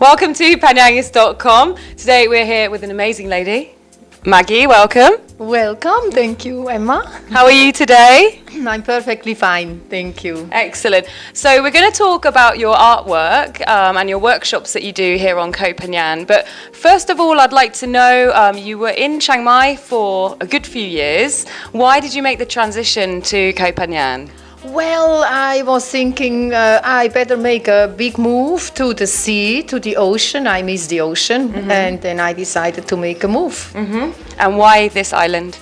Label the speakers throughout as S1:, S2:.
S1: Welcome to Phanganist.com. Today we're here with an amazing lady. Maggie, welcome.
S2: Welcome, thank you, Emma.
S1: How are you today?
S2: I'm perfectly fine, thank you.
S1: Excellent. So we're going to talk about your artwork and your workshops that you do here on Koh Phangan. But first of all, I'd like to know, you were in Chiang Mai for a good few years. Why did you make the transition to Koh Phangan?
S2: Well, I was thinking I better make a big move to the sea, to the ocean. I miss the ocean, and then I decided to make a move.
S1: And why this island?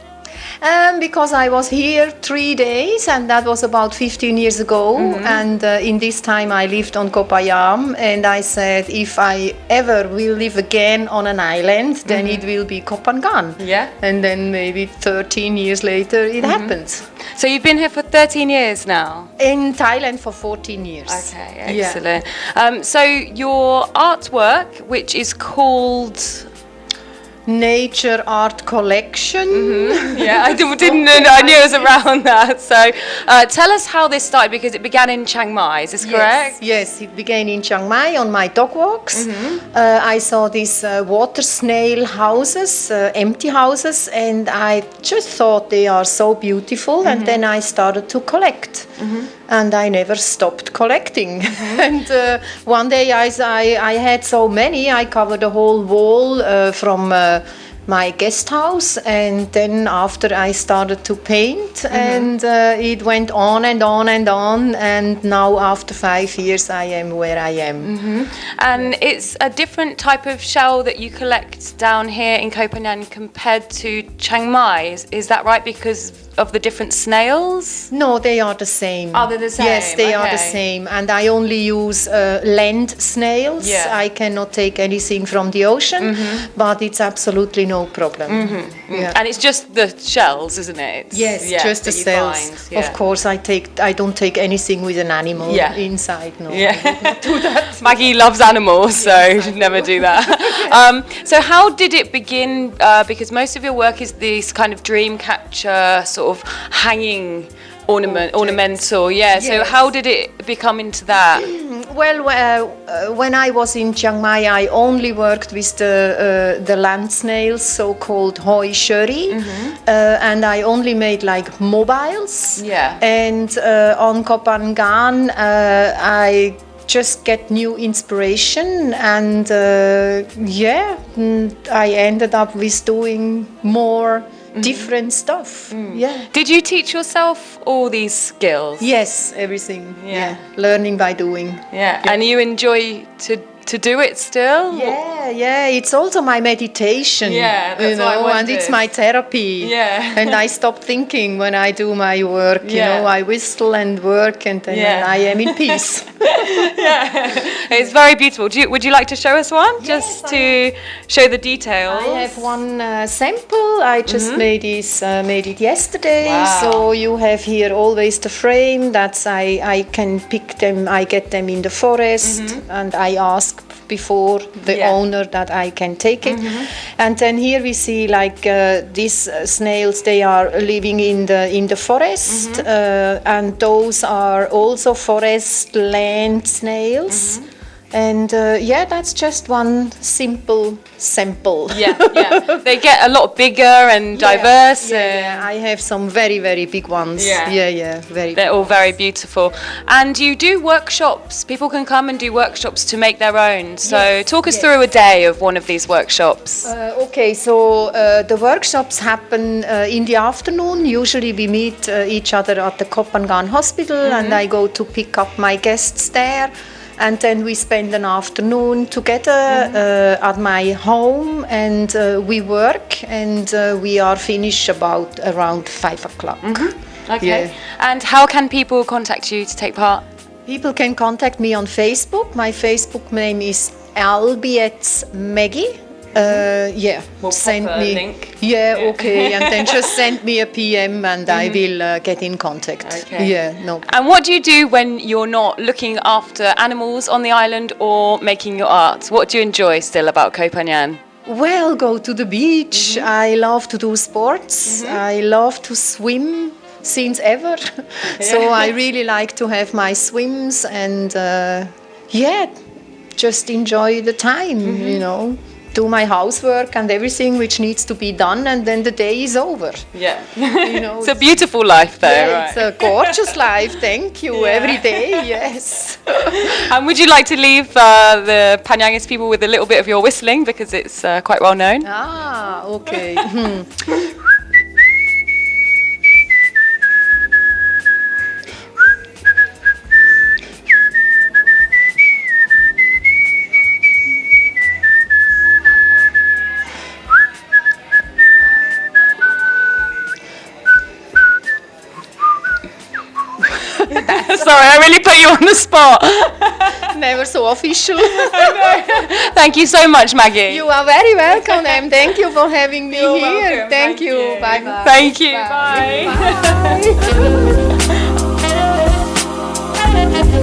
S2: Because I was here 3 days, and that was about 15 years ago. And in this time I lived on Koh Phangan, and I said if I ever will live again on an island, then it will be Koh Phangan.
S1: Yeah.
S2: And then maybe 13 years later it happens.
S1: So you've been here for 13 years now?
S2: In Thailand for 14 years.
S1: Okay, excellent. So your artwork, which is called
S2: Nature Art Collection.
S1: Yeah, I didn't know. I knew it was around that. So tell us how this started, because it began in Chiang Mai. Is this correct?
S2: Yes, it began in Chiang Mai on my dog walks. I saw these water snail houses, empty houses, and I just thought they are so beautiful. And then I started to collect. And I never stopped collecting. And one day I had so many, I covered the whole wall from my guest house, and then after I started to paint, and it went on and on and on, and now after 5 years I am where I am.
S1: And it's a different type of shell that you collect down here in Koh Phangan compared to Chiang Mai. Is that right, because of the different snails?
S2: No, they are the same.
S1: Oh, they're the same.
S2: Yes, they are the same. And I only use land snails.
S1: Yeah.
S2: I cannot take anything from the ocean, but it's absolutely no problem. Yeah.
S1: And it's just the shells, isn't it?
S2: Yes, just the
S1: that you
S2: cells.
S1: find, yeah.
S2: Of course, I don't take anything with an animal inside. No,
S1: Yeah.
S2: I would not do that.
S1: Maggie loves animals, so you should never do that. So how did it begin? Because most of your work is this kind of dream catcher, sort of hanging ornamental. Yeah.
S2: Yes.
S1: So how did it become into that?
S2: Well, when I was in Chiang Mai, I only worked with the land snails, so-called hoi shuri, and I only made like mobiles.
S1: Yeah.
S2: And on Koh Phangan, I just get new inspiration, and I ended up with doing more different stuff. Yeah.
S1: Did you teach yourself all these skills?
S2: Yes, everything.
S1: Yeah.
S2: Learning by doing.
S1: Yeah. And you enjoy to do it still?
S2: Yeah, it's also my meditation.
S1: Yeah, that's what I
S2: and
S1: wondered.
S2: it's my therapy.
S1: Yeah.
S2: And I stop thinking when I do my work. You know, I whistle and work, and then I am in peace.
S1: It's very beautiful. Would you like to show us one, just to show the details?
S2: I have one sample. I just made it yesterday.
S1: Wow.
S2: So you have here always the frame. That's I can pick them. I get them in the forest, and I ask before the owner that I can take it. And then here we see like these snails. They are living in the forest, and those are also forest land snails. And that's just one simple sample.
S1: They get a lot bigger and diverse.
S2: I have some very, very big ones. Very.
S1: They're all very beautiful. And you do workshops. People can come and do workshops to make their own. So talk us through a day of one of these workshops.
S2: Okay, so the workshops happen in the afternoon. Usually we meet each other at the Koh Phangan hospital, and I go to pick up my guests there. And then we spend an afternoon together at my home, and we work, and we are finished around 5 o'clock.
S1: Okay.
S2: Yeah.
S1: And how can people contact you to take part?
S2: People can contact me on Facebook. My Facebook name is Albiet's Maggie.
S1: We'll
S2: send
S1: pop a
S2: me
S1: link.
S2: Okay, and then just send me a PM, and I will get in contact.
S1: Okay.
S2: No.
S1: And what do you do when you're not looking after animals on the island or making your art? What do you enjoy still about Koh Phangan?
S2: Well, go to the beach. I love to do sports. I love to swim since ever. So I really like to have my swims, and just enjoy the time, you know. Do my housework and everything which needs to be done, and then the day is over.
S1: Yeah.
S2: You know,
S1: It's a beautiful life there,
S2: yeah,
S1: right?
S2: it's a gorgeous life. Thank you.
S1: Yeah.
S2: Every day, yes.
S1: And would you like to leave the Phanganist people with a little bit of your whistling, because it's quite well known?
S2: Ah, okay.
S1: Sorry, I really put you on the spot.
S2: Never so official.
S1: Thank you so much, Maggie.
S2: You are very welcome, and thank you for having me
S1: You're
S2: here.
S1: welcome.
S2: Thank you. Bye bye.
S1: Thank you. Bye.
S2: Bye.